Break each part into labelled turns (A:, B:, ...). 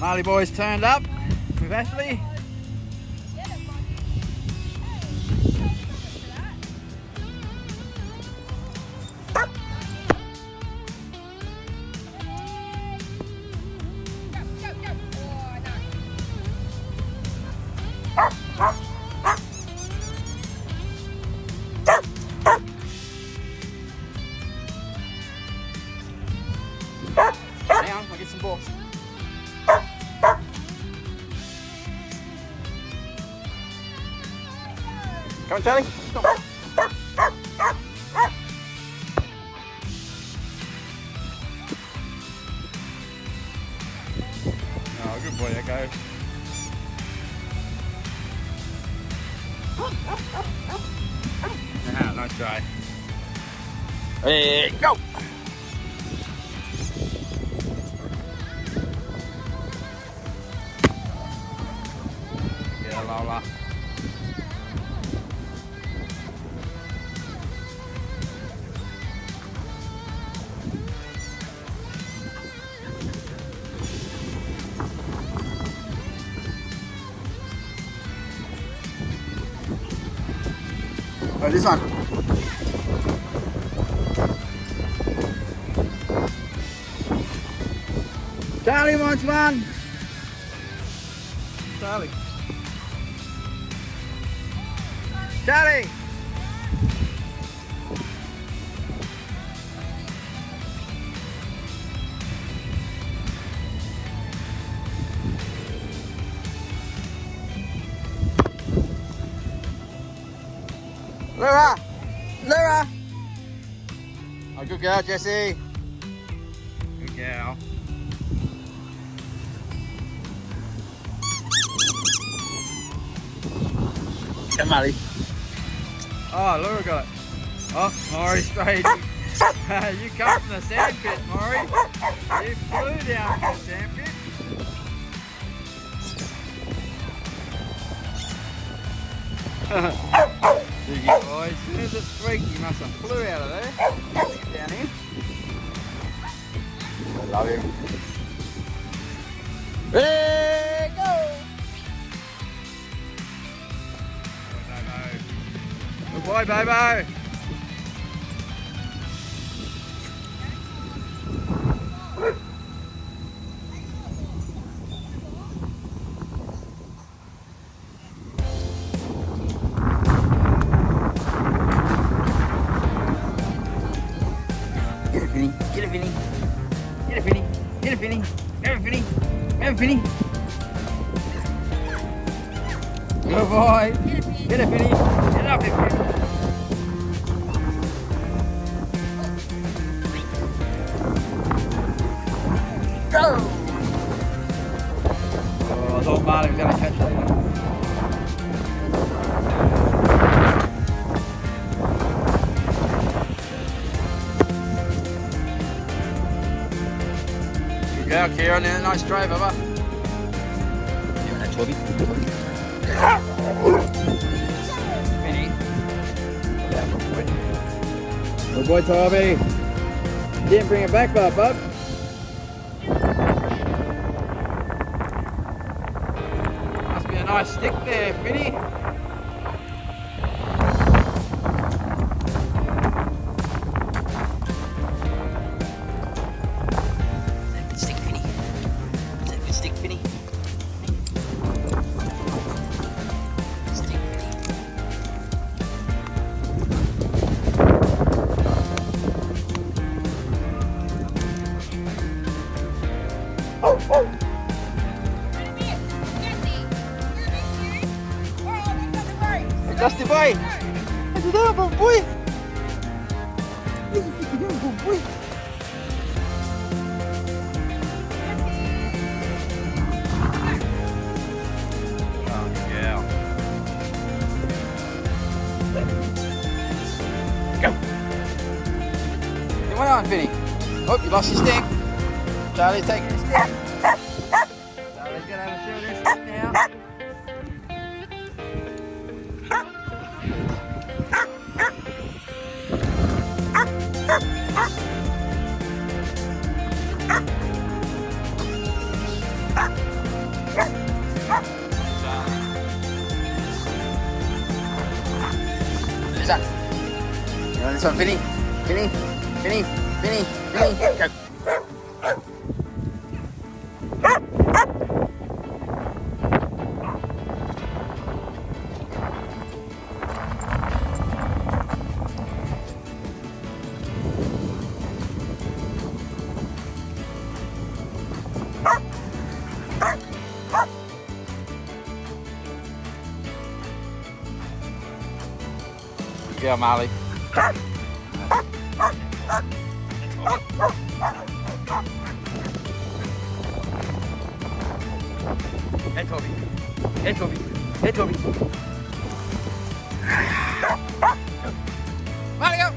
A: Marley boys turned up with Ashley. Hang on, I'll get some balls. Come on, Charlie. Come on. Oh, good boy, that goes. Ah, nice try. Hey, go! Yeah, Lola. Oh, this one. Charlie wants one. Charlie. Charlie. Laura! Laura! Oh, good girl, Jessie. Good girl. Come, Marley. Oh, Laura got it. Oh, Maury straight. You come from the sand pit, Maury. You flew down from the sand pit. Biggie boy, as soon as it's squeaky, you must have flew out of there. Get down here. I love him. There go! Good boy, Bobo. Get it, Finny. Get it, Finny. Get it, Finny. Get it, Finny. Get it, Finny. Get it, Finny. Good boy. Get it, Finny. Get it up here, Finny. Go! Oh, I thought Marley was going to catch it. Good girl, Kieran. Nice drive, Bubba. You want that, Toby? Vinny. Good boy, Toby. Didn't bring it back, bub. Must be a nice stick there, Vinny. Dusty boy! What's it doing, boy? What you doing, boy? Oh, yeah. Go! Hey, what on, Vinny? Oh, you lost your stick. Charlie's taking his stick. Charlie's gonna have a show this stick now. that? You want this one, Finny? Finny? Finny? Finny? Finny? Go. Yeah, Marley. Hey, Toby. Hey, Toby. Hey, Toby. Marley, go.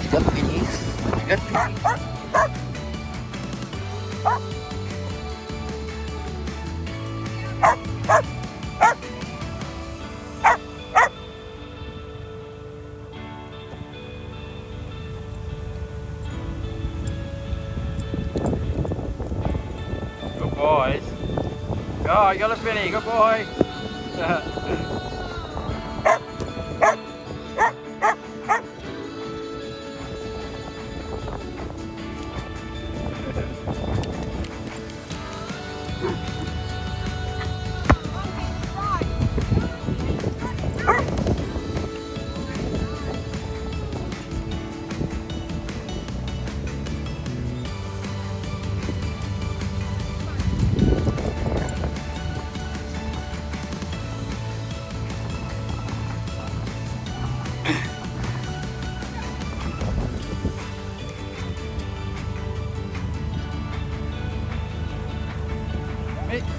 A: Good Finny. Good Finny. Good boys. Oh, you got a Finny. Good boy.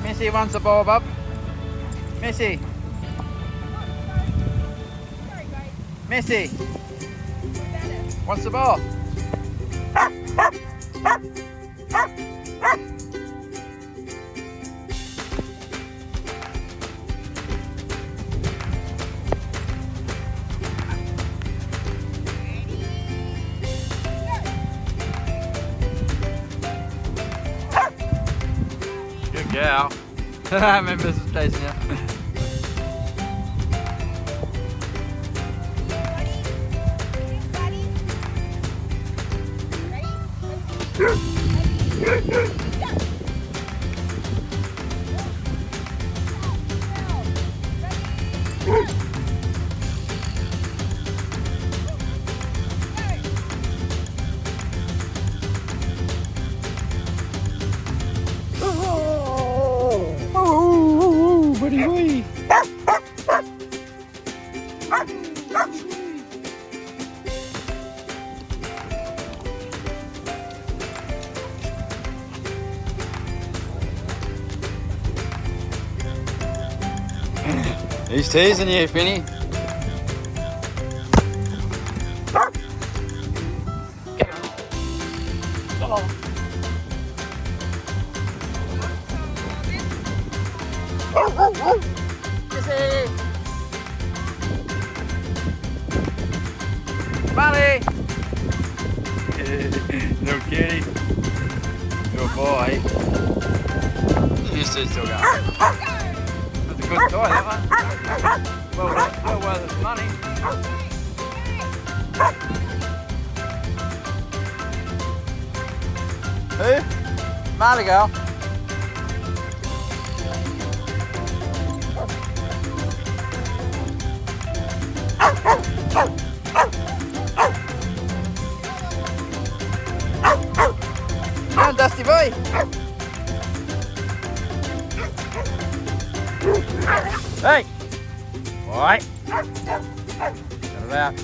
A: Missy wants the ball, Bob. Missy. Missy. Wants the ball. Good girl. I remember this is chasing you. Buddy boy. He's teasing you, Finny. Kissy! Marley! Little cutie. Good boy. You still going. That's a good toy, that one. Well worth its money. Who? Marley girl. Come on, Dusty boy. Hey! Alright. Shut it out.